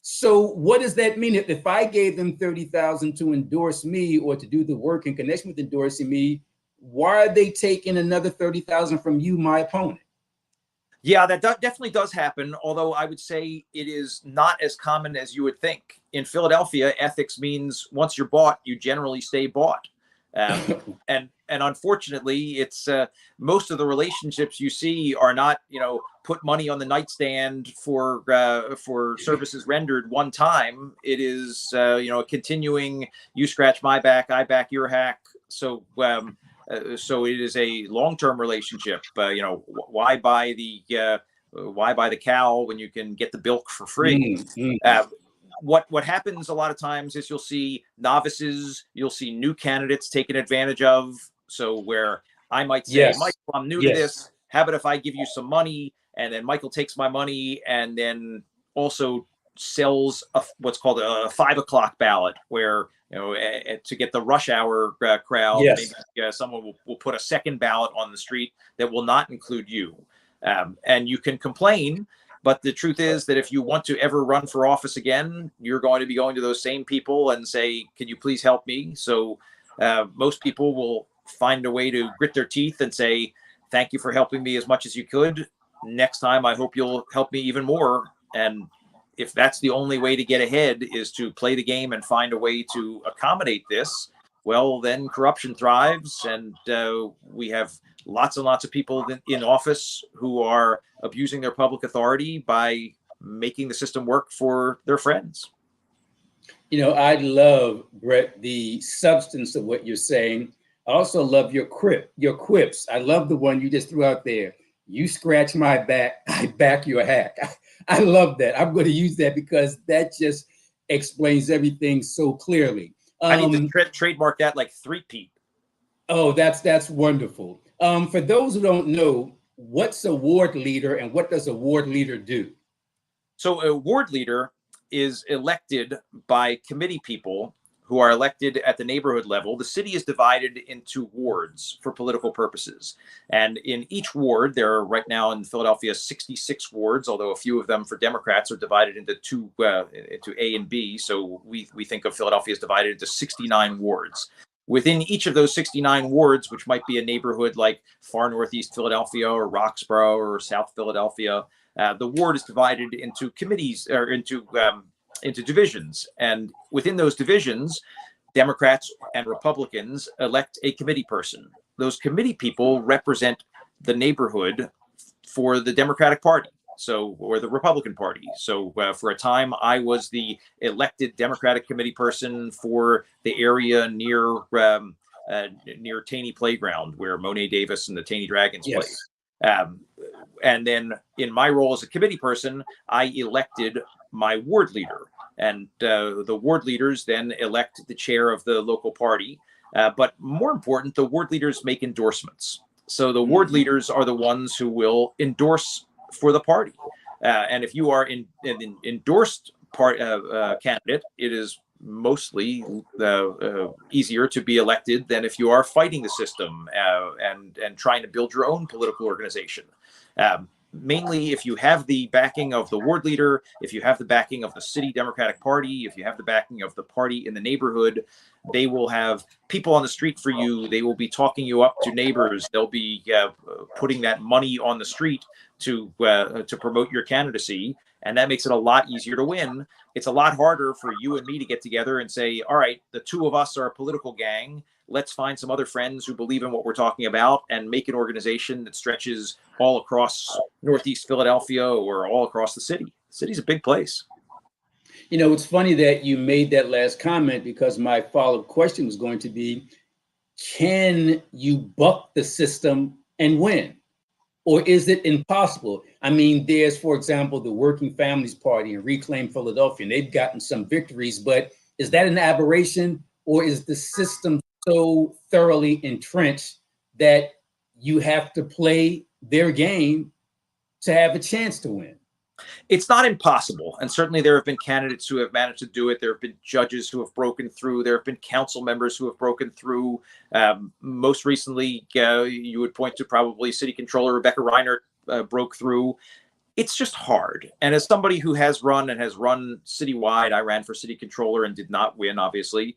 So what does that mean? If I gave them $30,000 to endorse me or to do the work in connection with endorsing me, why are they taking another $30,000 from you, my opponent? Yeah, that definitely does happen, although I would say it is not as common as you would think. In Philadelphia, ethics means once you're bought, you generally stay bought. And unfortunately, it's most of the relationships you see are not, put money on the nightstand for services rendered one time. It is, a continuing, you scratch my back, I back your hack. So it is a long-term relationship. Why buy the cow when you can get the milk for free? What happens a lot of times is you'll see novices, you'll see new candidates taken advantage of. So where I might say, Michael, I'm new to this. How about if I give you some money, and then Michael takes my money and then also sells what's called a 5 o'clock ballot, where to get the rush hour crowd, maybe someone will put a second ballot on the street that will not include you. And you can complain, but the truth is that if you want to ever run for office again, you're going to be going to those same people and say, can you please help me? So most people will find a way to grit their teeth and say, thank you for helping me as much as you could. Next time, I hope you'll help me even more. And if that's the only way to get ahead is to play the game and find a way to accommodate this, well, then corruption thrives. And we have lots and lots of people in office who are abusing their public authority by making the system work for their friends. I love, Brett, the substance of what you're saying. I also love your quips. I love the one you just threw out there. You scratch my back, I back your hack. I love that. I'm going to use that because that just explains everything so clearly. I need to trademark that like 3-peat. Oh, that's wonderful. For those who don't know, what's a ward leader and what does a ward leader do? So a ward leader is elected by committee people who are elected at the neighborhood level. The city is divided into wards for political purposes. And in each ward, there are right now in Philadelphia 66 wards, although a few of them for Democrats are divided into into A and B. So we think of Philadelphia as divided into 69 wards. Within each of those 69 wards, which might be a neighborhood like far northeast Philadelphia or Roxborough or South Philadelphia, the ward is divided into committees or into divisions. And within those divisions, Democrats and Republicans elect a committee person. Those committee people represent the neighborhood for the Democratic Party, or the Republican Party. So for a time, I was the elected Democratic committee person for the area near Taney Playground, where Monet Davis and the Taney Dragons Yes. play. And then in my role as a committee person, I elected my ward leader. And the ward leaders then elect the chair of the local party. But more important, the ward leaders make endorsements. So the ward leaders are the ones who will endorse for the party. And if you are an endorsed candidate, it is mostly easier to be elected than if you are fighting the system and trying to build your own political organization. Mainly, if you have the backing of the ward leader, if you have the backing of the city Democratic Party, if you have the backing of the party in the neighborhood, they will have people on the street for you. They will be talking you up to neighbors. They'll be putting that money on the street to promote your candidacy. And that makes it a lot easier to win. It's a lot harder for you and me to get together and say, all right, the two of us are a political gang. Let's find some other friends who believe in what we're talking about and make an organization that stretches all across Northeast Philadelphia or all across the city. The city's a big place. You know, it's funny that you made that last comment, because my follow-up question was going to be, can you buck the system and win? Or is it impossible? I mean, there's, for example, the Working Families Party and Reclaim Philadelphia, and they've gotten some victories, but is that an aberration, or is the system so thoroughly entrenched that you have to play their game to have a chance to win? It's not impossible. And certainly there have been candidates who have managed to do it. There have been judges who have broken through. There have been council members who have broken through. Most recently, you would point to probably City Controller Rebecca Reiner broke through. It's just hard. And as somebody who has run citywide, I ran for city controller and did not win, obviously.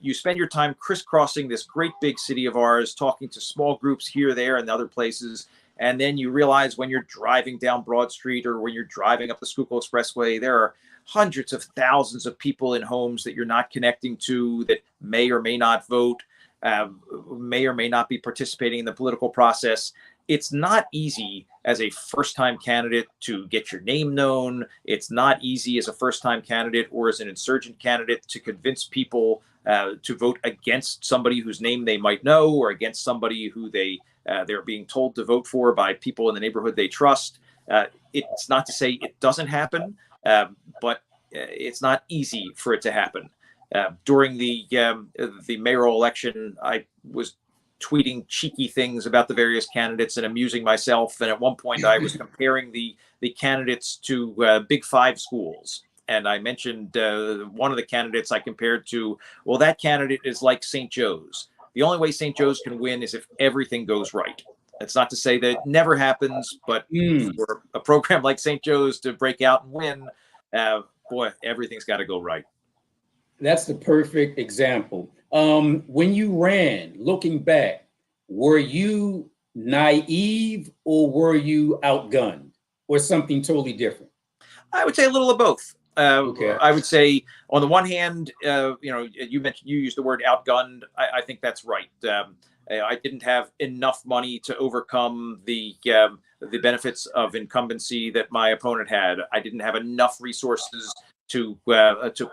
You spend your time crisscrossing this great big city of ours, talking to small groups here, there, and other places. And then you realize when you're driving down Broad Street or when you're driving up the Schuylkill Expressway, there are hundreds of thousands of people in homes that you're not connecting to, that may or may not vote, may or may not be participating in the political process. It's not easy as a first-time candidate to get your name known. It's not easy as a first-time candidate or as an insurgent candidate to convince people to vote against somebody whose name they might know, or against somebody who they're being told to vote for by people in the neighborhood they trust. It's not to say it doesn't happen, but it's not easy for it to happen. During the mayoral election, I was tweeting cheeky things about the various candidates and amusing myself. And at one point, I was comparing the candidates to Big Five schools. And I mentioned one of the candidates I compared to, well, that candidate is like St. Joe's. The only way St. Joe's can win is if everything goes right. That's not to say that it never happens, but for a program like St. Joe's to break out and win, boy, everything's got to go right. That's the perfect example. When you ran, looking back, were you naive or were you outgunned, or something totally different? I would say a little of both. Okay. I would say, on the one hand, you used the word outgunned. I think that's right. I didn't have enough money to overcome the benefits of incumbency that my opponent had. I didn't have enough resources to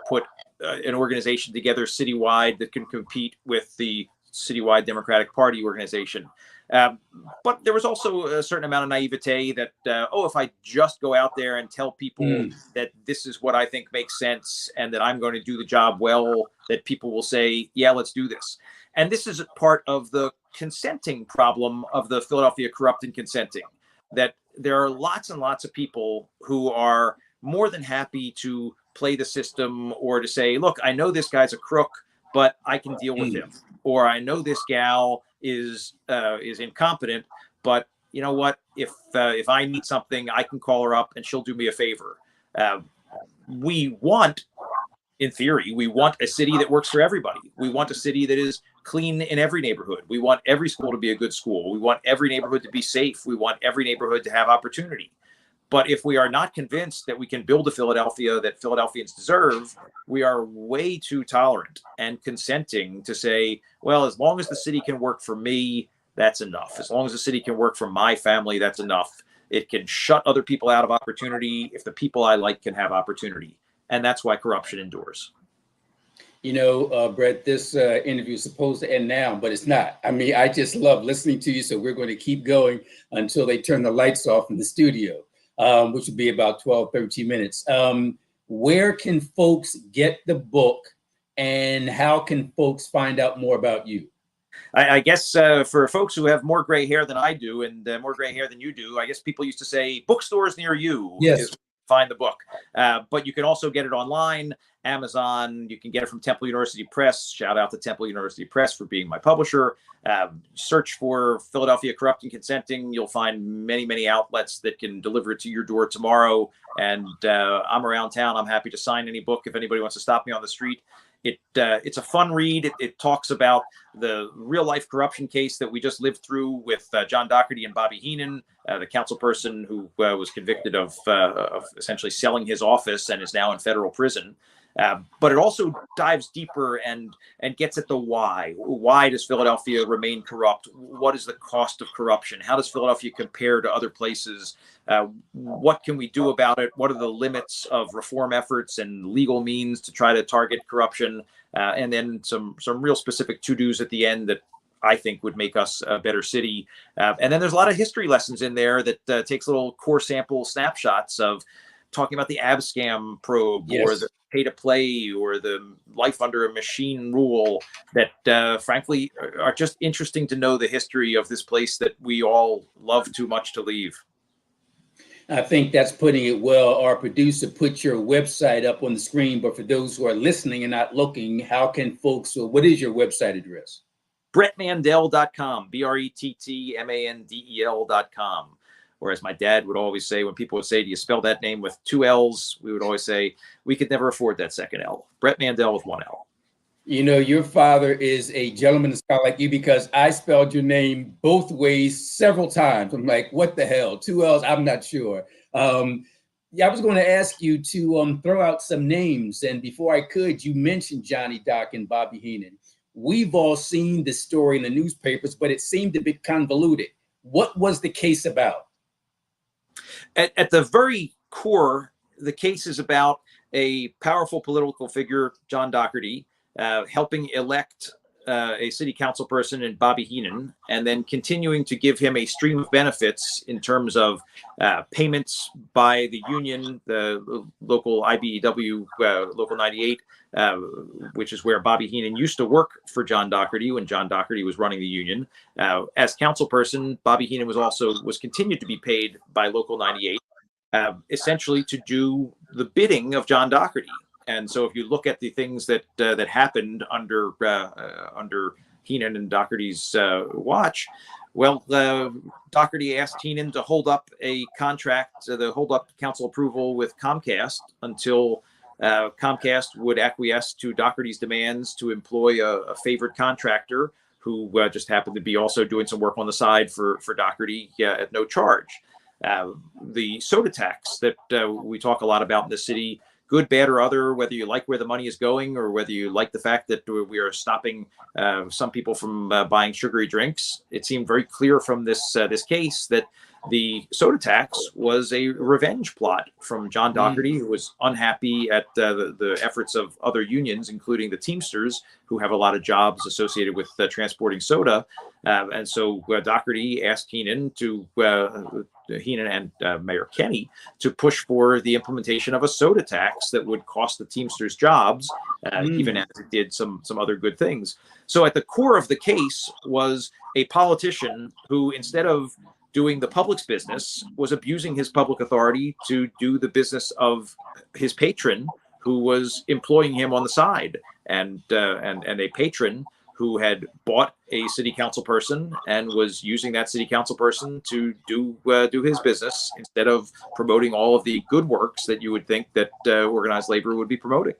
put an organization together citywide that can compete with the citywide Democratic Party organization. But there was also a certain amount of naivete that, if I just go out there and tell people that this is what I think makes sense and that I'm going to do the job well, that people will say, yeah, let's do this. And this is part of the consenting problem of the Philadelphia Corrupt and Consenting, that there are lots and lots of people who are more than happy to play the system, or to say, look, I know this guy's a crook, but I can deal with him. Or I know this gal is incompetent, but you know what? If I need something, I can call her up and she'll do me a favor. We want in theory, we want a city that works for everybody. We want a city that is clean in every neighborhood. We want every school to be a good school. We want every neighborhood to be safe. We want every neighborhood to have opportunity. But if we are not convinced that we can build a Philadelphia that Philadelphians deserve, we are way too tolerant and consenting to say, well, as long as the city can work for me, that's enough. As long as the city can work for my family, that's enough. It can shut other people out of opportunity if the people I like can have opportunity. And that's why corruption endures. You know, Brett, this interview is supposed to end now, but it's not. I mean, I just love listening to you. So we're going to keep going until they turn the lights off in the studio, which would be about 12, 13 minutes. Where can folks get the book, and how can folks find out more about you? I guess for folks who have more gray hair than I do and more gray hair than you do, I guess people used to say bookstores near you. Yes. Is find the book. But you can also get it online, Amazon. You can get it from Temple University Press. Shout out to Temple University Press for being my publisher. Search for Philadelphia Corrupt and Consenting. You'll find many, many outlets that can deliver it to your door tomorrow. And I'm around town. I'm happy to sign any book if anybody wants to stop me on the street. It's a fun read. It talks about the real life corruption case that we just lived through with John Doherty and Bobby Heenan, the council person who was convicted of essentially selling his office and is now in federal prison. But it also dives deeper and gets at the why. Why does Philadelphia remain corrupt? What is the cost of corruption? How does Philadelphia compare to other places? What can we do about it? What are the limits of reform efforts and legal means to try to target corruption? And then some real specific to-dos at the end that I think would make us a better city. And then there's a lot of history lessons in there that takes little core sample snapshots of talking about the Abscam probe, yes, or the pay to play, or the life under a machine rule that frankly are just interesting to know the history of this place that we all love too much to leave. I think that's putting it well. Our producer put your website up on the screen, but for those who are listening and not looking, how can folks, what is your website address? BrettMandel.com, BrettMandel.com. Or as my dad would always say, when people would say, do you spell that name with 2 L's? We would always say, we could never afford that second L. Brett Mandel with 1 L. You know, your father is a gentleman to spell like you, because I spelled your name both ways several times. I'm like, what the hell? 2 L's? I'm not sure. Yeah, I was going to ask you to throw out some names. And before I could, you mentioned Johnny Doc and Bobby Heenan. We've all seen this story in the newspapers, but it seemed a bit convoluted. What was the case about? At the very core, the case is about a powerful political figure, John Doherty, helping elect a city council person in Bobby Heenan, and then continuing to give him a stream of benefits in terms of payments by the union, the local IBEW, Local 98, which is where Bobby Heenan used to work for John Doherty when John Doherty was running the union. As council person, Bobby Heenan was continued to be paid by Local 98, essentially to do the bidding of John Doherty. And so if you look at the things that happened under Heenan and Doherty's watch, well, Doherty asked Heenan to hold up a contract, to hold up council approval with Comcast until Comcast would acquiesce to Doherty's demands to employ a favored contractor who just happened to be also doing some work on the side for Doherty at no charge. The soda tax that we talk a lot about in the city, good, bad, or other, whether you like where the money is going or whether you like the fact that we are stopping some people from buying sugary drinks, it seemed very clear from this case that the soda tax was a revenge plot from John Doherty, who was unhappy at the efforts of other unions, including the Teamsters, who have a lot of jobs associated with transporting soda. And so Doherty asked Heenan and Mayor Kenny to push for the implementation of a soda tax that would cost the Teamsters jobs, even as it did some other good things. So at the core of the case was a politician who, instead of doing the public's business, was abusing his public authority to do the business of his patron, who was employing him on the side, and a patron who had bought a city council person and was using that city council person to do his business instead of promoting all of the good works that you would think that organized labor would be promoting.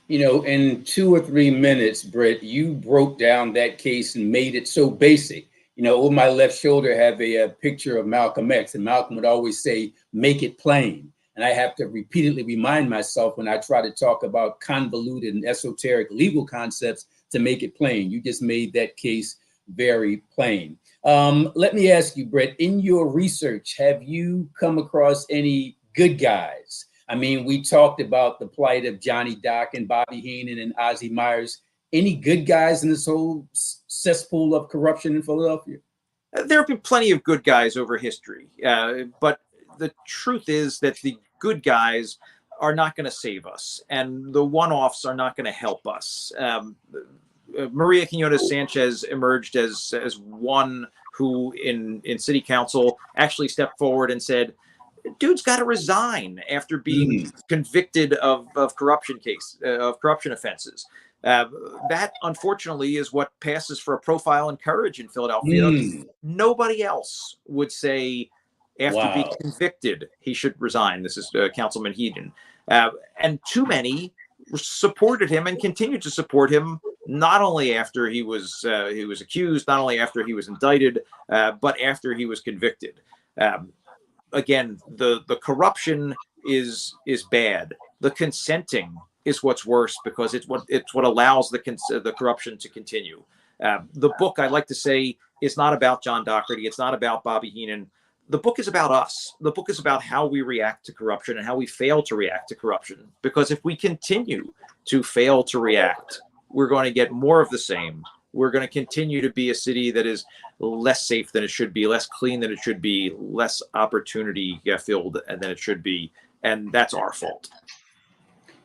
In 2 or 3 minutes, Brett, you broke down that case and made it so basic. Over my left shoulder, I have a picture of Malcolm X, and Malcolm would always say, make it plain. And I have to repeatedly remind myself when I try to talk about convoluted and esoteric legal concepts to make it plain. You just made that case very plain. Let me ask you, Brett, in your research, have you come across any good guys? I mean, we talked about the plight of Johnny Dock and Bobby Heenan and Ozzie Myers. Any good guys in this whole cesspool of corruption in Philadelphia? There have been plenty of good guys over history, but the truth is that the good guys are not going to save us, and the one-offs are not going to help us. Maria Quinones Sanchez emerged as one who in city council actually stepped forward and said, dude's got to resign after being convicted of corruption offenses. That unfortunately is what passes for a profile in courage in Philadelphia. Nobody else would say after being convicted he should resign. This is Councilman Heaton, and too many supported him and continued to support him, not only after he was accused, not only after he was indicted, but after he was convicted. Again, the corruption is bad. The consenting is what's worse, because it's what allows the corruption to continue. The book, I like to say, is not about John Doherty. It's not about Bobby Heenan. The book is about us. The book is about how we react to corruption and how we fail to react to corruption. Because if we continue to fail to react, we're going to get more of the same. We're going to continue to be a city that is less safe than it should be, less clean than it should be, less opportunity filled than it should be. And that's our fault.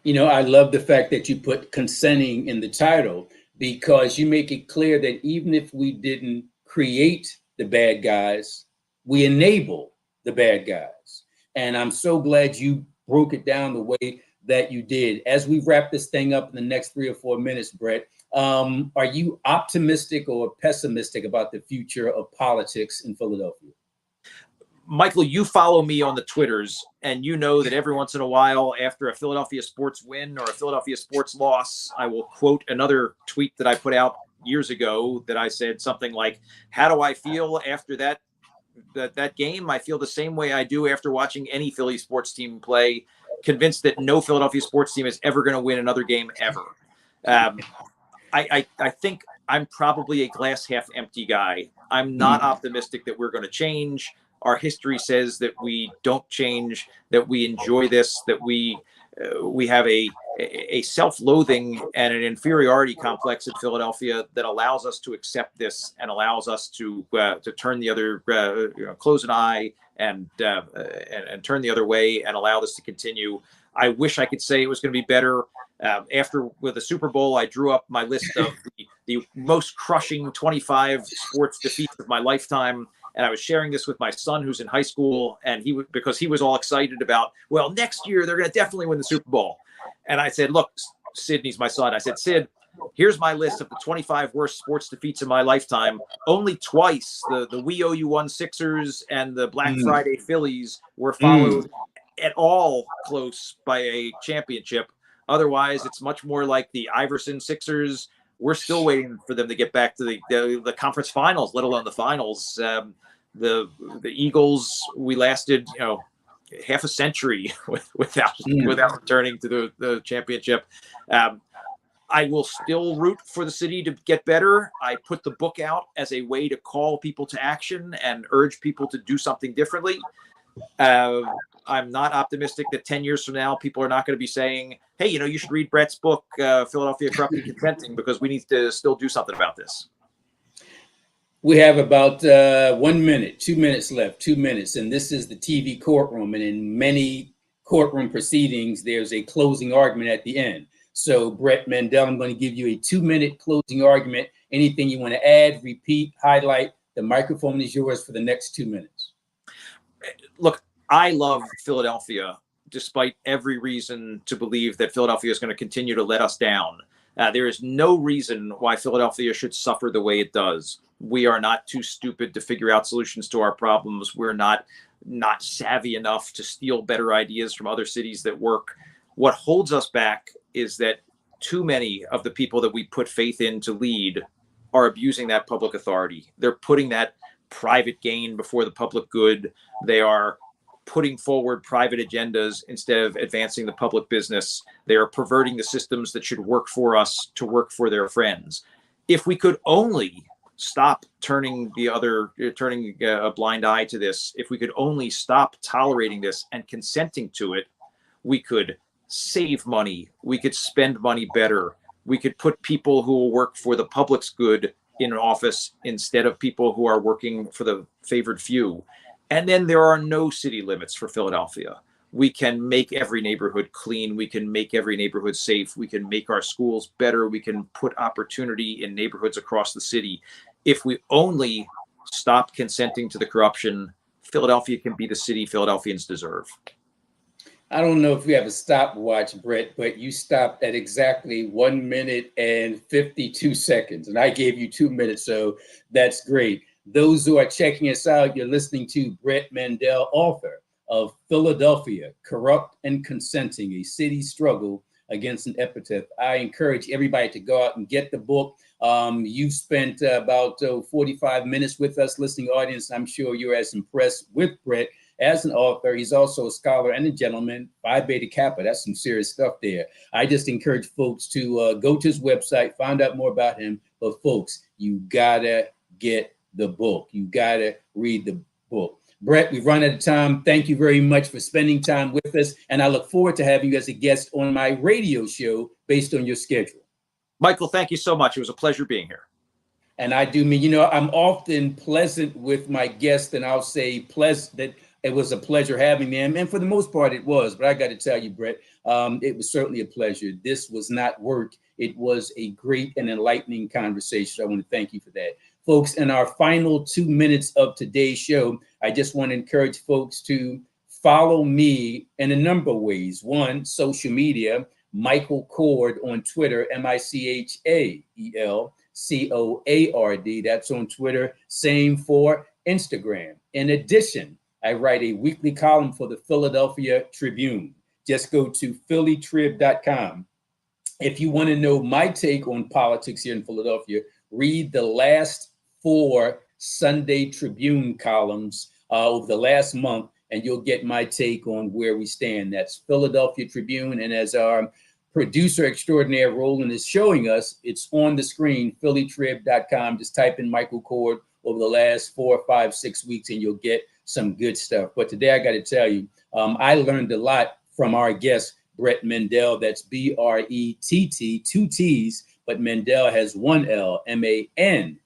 I love the fact that you put consenting in the title, because you make it clear that even if we didn't create the bad guys, we enable the bad guys. And I'm so glad you broke it down the way that you did. As we wrap this thing up in the next 3 or 4 minutes, Brett, are you optimistic or pessimistic about the future of politics in Philadelphia? Michael, you follow me on the Twitters, and you know that every once in a while, after a Philadelphia sports win or a Philadelphia sports loss, I will quote another tweet that I put out years ago that I said something like, how do I feel after that game? I feel the same way I do after watching any Philly sports team play, convinced that no Philadelphia sports team is ever going to win another game ever. I think I'm probably a glass half empty guy. I'm not optimistic that we're going to change. Our history says that we don't change, that we enjoy this, that we have a self-loathing and an inferiority complex in Philadelphia that allows us to accept this and allows us to turn the other, close an eye and turn the other way and allow this to continue. I wish I could say it was going to be better. After with the Super Bowl, I drew up my list of the most crushing 25 sports defeats of my lifetime. And I was sharing this with my son, who's in high school, and because he was all excited about, well, next year they're going to definitely win the Super Bowl. And I said, look, Sydney's my son. I said, Sid, here's my list of the 25 worst sports defeats in my lifetime. Only twice the We Owe You One Sixers and the Black Friday Phillies were followed at all close by a championship. Otherwise, it's much more like the Iverson Sixers. We're still waiting for them to get back to the conference finals, let alone the finals. The Eagles, we lasted, half a century without returning to the championship. I will still root for the city to get better. I put the book out as a way to call people to action and urge people to do something differently. I'm not optimistic that 10 years from now, people are not going to be saying, hey, you should read Brett's book, Philadelphia Corrupt and Consenting, because we need to still do something about this. We have about 1 minute, 2 minutes left, 2 minutes. And this is the TV courtroom. And in many courtroom proceedings, there's a closing argument at the end. So, Brett Mandel, I'm going to give you a 2-minute closing argument. Anything you want to add, repeat, highlight, the microphone is yours for the next 2 minutes. Look, I love Philadelphia, despite every reason to believe that Philadelphia is going to continue to let us down. There is no reason why Philadelphia should suffer the way it does. We are not too stupid to figure out solutions to our problems. We're not savvy enough to steal better ideas from other cities that work. What holds us back is that too many of the people that we put faith in to lead are abusing that public authority. They're putting that private gain before the public good. They are putting forward private agendas instead of advancing the public business. They are perverting the systems that should work for us to work for their friends. If we could only stop turning a blind eye to this, if we could only stop tolerating this and consenting to it, we could save money. We could spend money better. We could put people who will work for the public's good in office instead of people who are working for the favored few. And then there are no city limits for Philadelphia. We can make every neighborhood clean. We can make every neighborhood safe. We can make our schools better. We can put opportunity in neighborhoods across the city. If we only stop consenting to the corruption, Philadelphia can be the city Philadelphians deserve. I don't know if we have a stopwatch, Brett, but you stopped at exactly 1 minute and 52 seconds, and I gave you 2 minutes, so that's great. Those who are checking us out, you're listening to Brett Mandel, author of Philadelphia, Corrupt and Consenting, a City Struggle Against an Epitaph. I encourage everybody to go out and get the book. You've spent about 45 minutes with us, listening audience. I'm sure you're as impressed with Brett as an author. He's also a scholar and a gentleman, Phi Beta Kappa. That's some serious stuff there. I just encourage folks to go to his website, find out more about him. But folks, you gotta get the book. You gotta read the book. Brett, we've run out of time. Thank you very much for spending time with us. And I look forward to having you as a guest on my radio show based on your schedule. Michael, thank you so much. It was a pleasure being here. And I do mean, I'm often pleasant with my guests, and I'll say pleasant that it was a pleasure having them. And for the most part, it was. But I got to tell you, Brett, it was certainly a pleasure. This was not work. It was a great and enlightening conversation. I want to thank you for that. Folks, in our final 2 minutes of today's show, I just want to encourage folks to follow me in a number of ways. One, social media, Michael Cord on Twitter, MichaelCoard. That's on Twitter. Same for Instagram. In addition, I write a weekly column for the Philadelphia Tribune. Just go to phillytrib.com. If you want to know my take on politics here in Philadelphia, read the last 4 Sunday Tribune columns over the last month, and you'll get my take on where we stand. That's Philadelphia Tribune. And as our producer extraordinaire Roland is showing us, it's on the screen, phillytrib.com. Just type in Michael Cord over the last 4, 5, 6 weeks, and you'll get some good stuff. But today I got to tell you, I learned a lot from our guest, Brett Mandel. That's B-R-E-T-T, 2 T's, but Mandel has 1 L, M-A-N-D-E-L.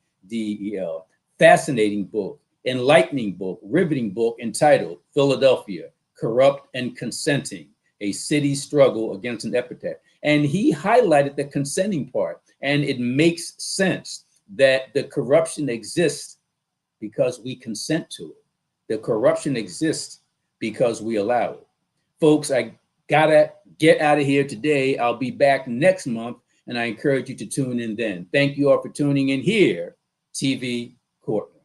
Fascinating book, enlightening book, riveting book entitled Philadelphia, Corrupt and Consenting, a City Struggle Against an Epitaph. And he highlighted the consenting part. And it makes sense that the corruption exists because we consent to it. The corruption exists because we allow it. Folks, I gotta get out of here today. I'll be back next month, and I encourage you to tune in then. Thank you all for tuning in here, TV Courtroom.